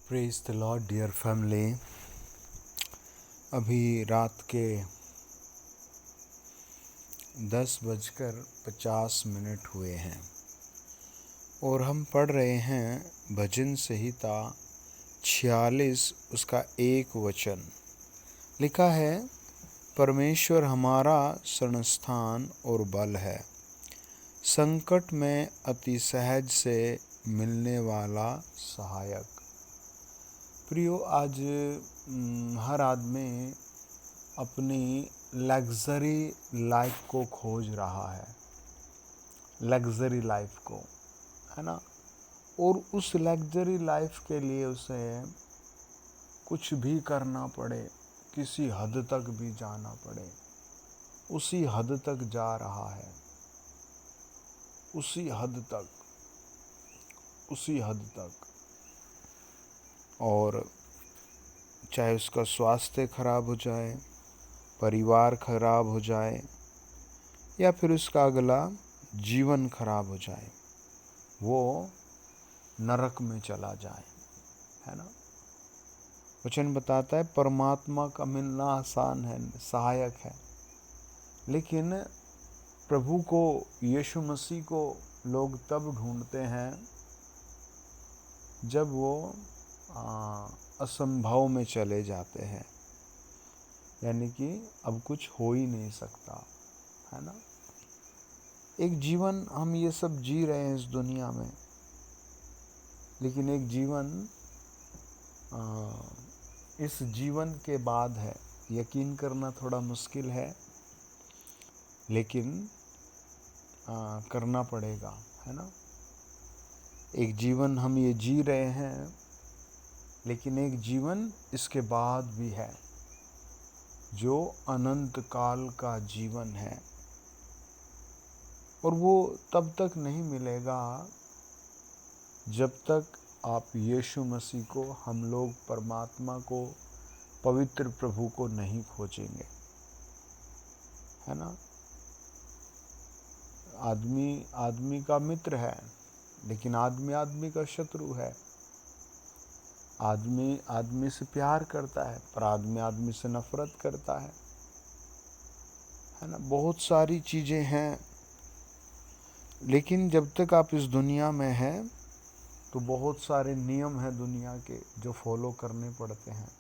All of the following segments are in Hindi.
Praise the lord dear family. अभी रात के 10:50 हुए हैं और हम पढ़ रहे हैं भजन संहिता 46 उसका 1 वचन। लिखा है, परमेश्वर हमारा शरणस्थान और बल है, संकट में अति सहज से मिलने वाला सहायक। प्रियो, आज हर आदमी अपनी लग्जरी लाइफ को खोज रहा है, लग्जरी लाइफ को, है ना। और उस लग्जरी लाइफ के लिए उसे कुछ भी करना पड़े, किसी हद तक भी जाना पड़े, उसी हद तक जा रहा है, उसी हद तक। और चाहे उसका स्वास्थ्य खराब हो जाए, परिवार खराब हो जाए, या फिर उसका अगला जीवन खराब हो जाए, वो नरक में चला जाए, है ना। वचन बताता है परमात्मा का मिलना आसान है, सहायक है, लेकिन प्रभु को, यीशु मसीह को लोग तब ढूंढते हैं जब वो असंभव में चले जाते हैं, यानी कि अब कुछ हो ही नहीं सकता, है ना। एक जीवन हम ये सब जी रहे हैं इस दुनिया में, लेकिन एक जीवन इस जीवन के बाद है। यकीन करना थोड़ा मुश्किल है, लेकिन करना पड़ेगा, है ना। एक जीवन हम ये जी रहे हैं, लेकिन एक जीवन इसके बाद भी है, जो अनंत काल का जीवन है। और वो तब तक नहीं मिलेगा जब तक आप यीशु मसीह को, हम लोग परमात्मा को, पवित्र प्रभु को नहीं खोजेंगे, है ना। आदमी आदमी का मित्र है, लेकिन आदमी आदमी का शत्रु है। आदमी आदमी से प्यार करता है, पर आदमी आदमी से नफरत करता है ना। बहुत सारी चीज़ें हैं, लेकिन जब तक आप इस दुनिया में हैं तो बहुत सारे नियम हैं दुनिया के जो फॉलो करने पड़ते हैं।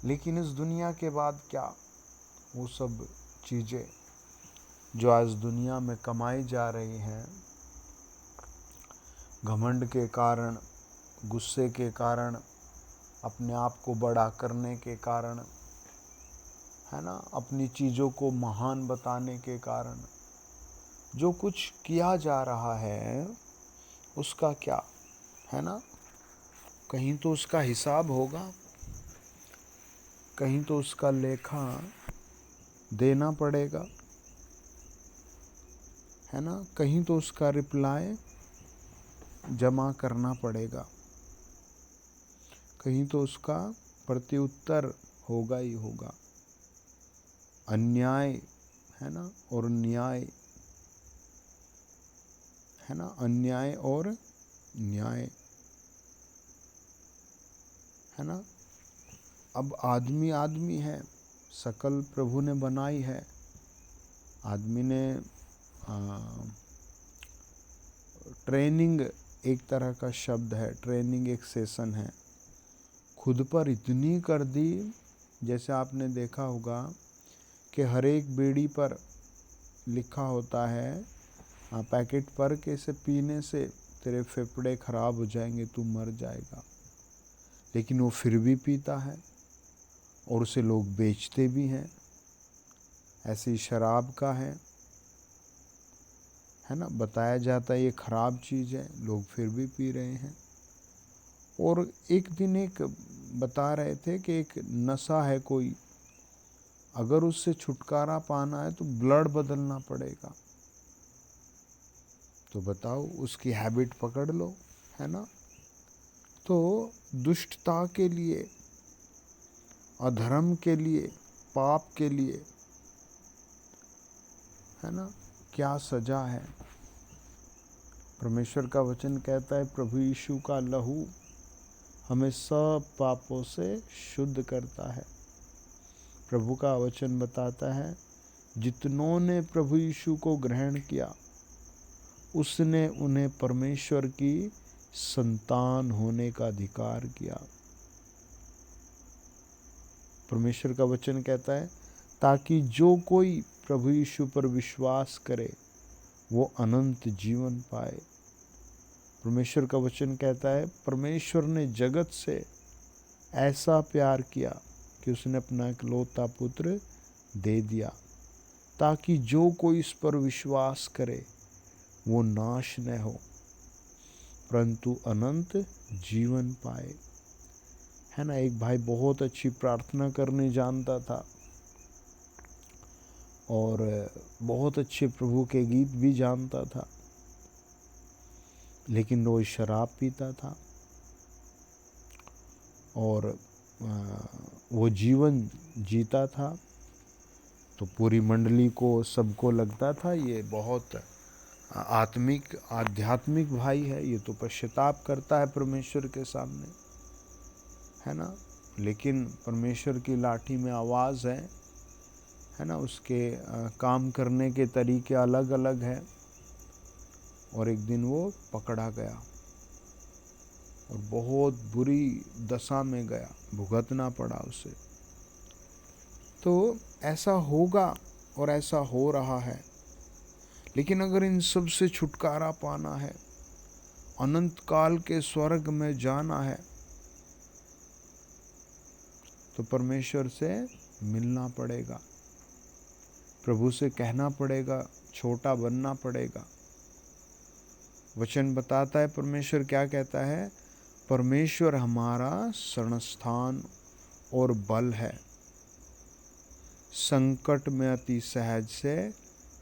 लेकिन इस दुनिया के बाद क्या, वो सब चीज़ें जो आज दुनिया में कमाई जा रही हैं, घमंड के कारण, गुस्से के कारण, अपने आप को बड़ा करने के कारण, है ना, अपनी चीज़ों को महान बताने के कारण जो कुछ किया जा रहा है, उसका क्या, है ना। कहीं तो उसका हिसाब होगा, कहीं तो उसका लेखा देना पड़ेगा, है ना। कहीं तो उसका रिप्लाई जमा करना पड़ेगा, कहीं तो उसका प्रत्युत्तर होगा ही होगा। अन्याय, है ना, और न्याय, है ना, अन्याय और न्याय, है ना। अब आदमी आदमी है, शकल प्रभु ने बनाई है। आदमी ने ट्रेनिंग, एक तरह का शब्द है, ट्रेनिंग एक सेशन है, खुद पर इतनी कर दी। जैसे आपने देखा होगा कि हर एक बीड़ी पर लिखा होता है पैकेट पर कि इसे पीने से तेरे फेफड़े खराब हो जाएंगे, तू मर जाएगा, लेकिन वो फिर भी पीता है और उसे लोग बेचते भी हैं। ऐसी शराब का है ना, बताया जाता है ये खराब चीज़ है, लोग फिर भी पी रहे हैं। और एक दिन एक बता रहे थे कि एक नशा है कोई, अगर उससे छुटकारा पाना है तो ब्लड बदलना पड़ेगा। तो बताओ, उसकी हैबिट पकड़ लो, है ना। तो दुष्टता के लिए, अधर्म के लिए, पाप के लिए, है ना, क्या सजा है। परमेश्वर का वचन कहता है प्रभु यीशु का लहू हमें सब पापों से शुद्ध करता है। प्रभु का वचन बताता है, जितनों ने प्रभु यीशु को ग्रहण किया उसने उन्हें परमेश्वर की संतान होने का अधिकार किया। परमेश्वर का वचन कहता है, ताकि जो कोई प्रभु यीशु पर विश्वास करे वो अनंत जीवन पाए। परमेश्वर का वचन कहता है, परमेश्वर ने जगत से ऐसा प्यार किया कि उसने अपना इकलौता पुत्र दे दिया, ताकि जो कोई इस पर विश्वास करे वो नाश न हो परंतु अनंत जीवन पाए। है ना, एक भाई बहुत अच्छी प्रार्थना करने जानता था और बहुत अच्छे प्रभु के गीत भी जानता था, लेकिन रोज शराब पीता था और वो जीवन जीता था। तो पूरी मंडली को, सबको लगता था ये बहुत आध्यात्मिक भाई है, ये तो पश्चाताप करता है परमेश्वर के सामने, है ना। लेकिन परमेश्वर की लाठी में आवाज़ है ना, उसके काम करने के तरीके अलग अलग हैं। और एक दिन वो पकड़ा गया और बहुत बुरी दशा में गया, भुगतना पड़ा उसे। तो ऐसा होगा और ऐसा हो रहा है। लेकिन अगर इन सब से छुटकारा पाना है, अनंत काल के स्वर्ग में जाना है, तो परमेश्वर से मिलना पड़ेगा, प्रभु से कहना पड़ेगा, छोटा बनना पड़ेगा। वचन बताता है परमेश्वर क्या कहता है, परमेश्वर हमारा शरणस्थान और बल है, संकट में अति सहज से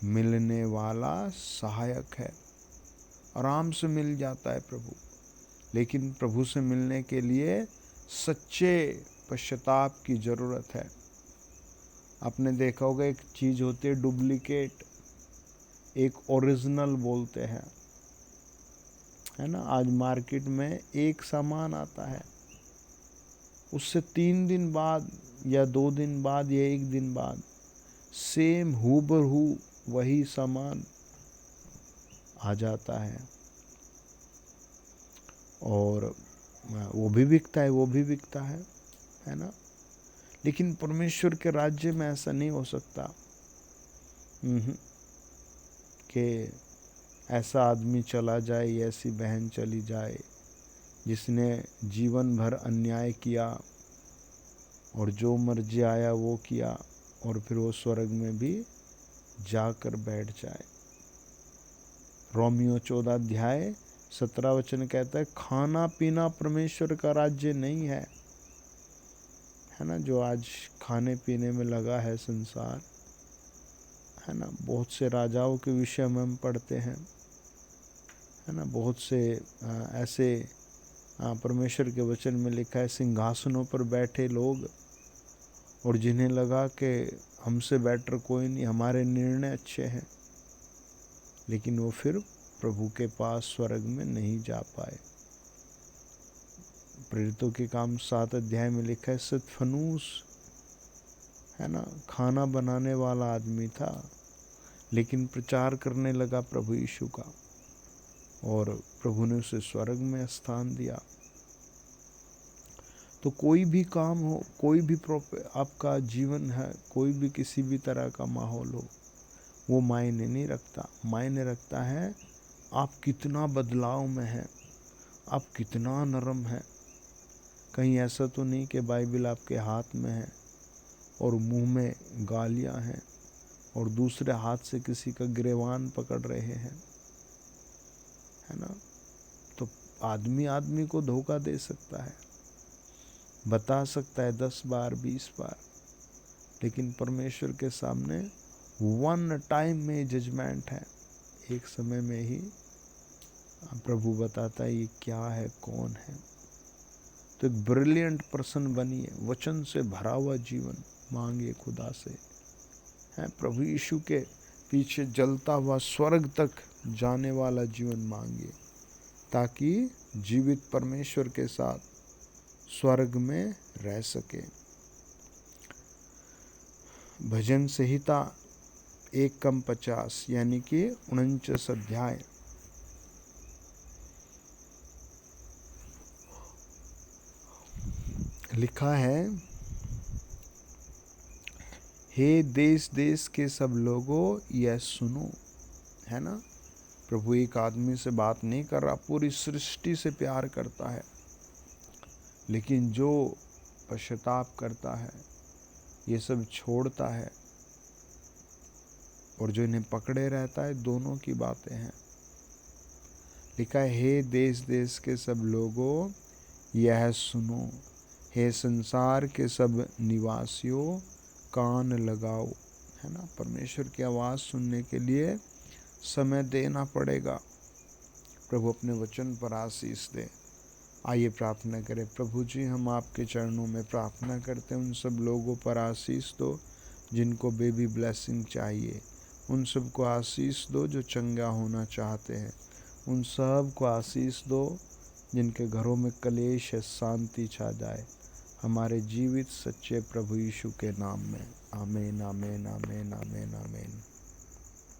मिलने वाला सहायक है। आराम से मिल जाता है प्रभु, लेकिन प्रभु से मिलने के लिए सच्चे पश्चाताप की ज़रूरत है। आपने देखा होगा एक चीज़ होती है डुप्लीकेट, एक ओरिजिनल बोलते हैं, है ना। आज मार्केट में एक सामान आता है, उससे 3 दिन बाद या 2 दिन बाद या 1 दिन बाद सेम हूबहू वही सामान आ जाता है और वो भी बिकता है, वो भी बिकता है ना। लेकिन परमेश्वर के राज्य में ऐसा नहीं हो सकता कि ऐसा आदमी चला जाए, ऐसी बहन चली जाए जिसने जीवन भर अन्याय किया और जो मर्जी आया वो किया और फिर वो स्वर्ग में भी जाकर बैठ जाए। रोमियो 14 अध्याय 17 वचन कहता है, खाना पीना परमेश्वर का राज्य नहीं है ना। जो आज खाने पीने में लगा है संसार, है ना, बहुत से राजाओं के विषय में हम पढ़ते हैं, है ना। बहुत से ऐसे परमेश्वर के वचन में लिखा है, सिंहासनों पर बैठे लोग और जिन्हें लगा कि हमसे बेटर कोई नहीं, हमारे निर्णय अच्छे हैं, लेकिन वो फिर प्रभु के पास स्वर्ग में नहीं जा पाए। प्रेरितों के काम 7 अध्याय में लिखा है, स्तिफनुस, है ना, खाना बनाने वाला आदमी था, लेकिन प्रचार करने लगा प्रभु यीशु का और प्रभु ने उसे स्वर्ग में स्थान दिया। तो कोई भी काम हो, कोई भी आपका जीवन है, कोई भी किसी भी तरह का माहौल हो, वो मायने नहीं रखता। मायने रखता है आप कितना बदलाव में हैं, आप कितना नरम हैं। कहीं ऐसा तो नहीं कि बाइबल आपके हाथ में है और मुंह में गालियां हैं और दूसरे हाथ से किसी का गिरेबान पकड़ रहे हैं, है ना। तो आदमी को धोखा दे सकता है, बता सकता है 10 बार 20 बार, लेकिन परमेश्वर के सामने 1 टाइम में जजमेंट है। एक समय में ही प्रभु बताता है ये क्या है, कौन है। तो एक ब्रिलियंट पर्सन बनिए, वचन से भरा हुआ जीवन मांगिए खुदा से, है प्रभु यीशु के पीछे जलता हुआ स्वर्ग तक जाने वाला जीवन मांगिए, ताकि जीवित परमेश्वर के साथ स्वर्ग में रह सके। भजन संहिता 1:50 यानी कि 49 अध्याय। लिखा है, हे देश देश के सब लोगों यह सुनो। है ना, प्रभु एक आदमी से बात नहीं कर रहा, पूरी सृष्टि से प्यार करता है। लेकिन जो पश्चाताप करता है, ये सब छोड़ता है और जो इन्हें पकड़े रहता है, दोनों की बातें हैं। लिखा है, हे देश देश के सब लोगों यह सुनो, हे संसार के सब निवासियों कान लगाओ। है ना, परमेश्वर की आवाज़ सुनने के लिए समय देना पड़ेगा। प्रभु अपने वचन पर आशीष दे। आइए प्रार्थना करें। प्रभु जी, हम आपके चरणों में प्रार्थना करते हैं, उन सब लोगों पर आशीष दो जिनको बेबी ब्लेसिंग चाहिए। उन सब को आशीष दो जो चंगा होना चाहते हैं। उन सब को आशीष दो जिनके घरों में कलेश है, शांति छा जाए। हमारे जीवित सच्चे प्रभु यीशु के नाम में आमीन, आमीन, आमीन, आमीन, आमीन।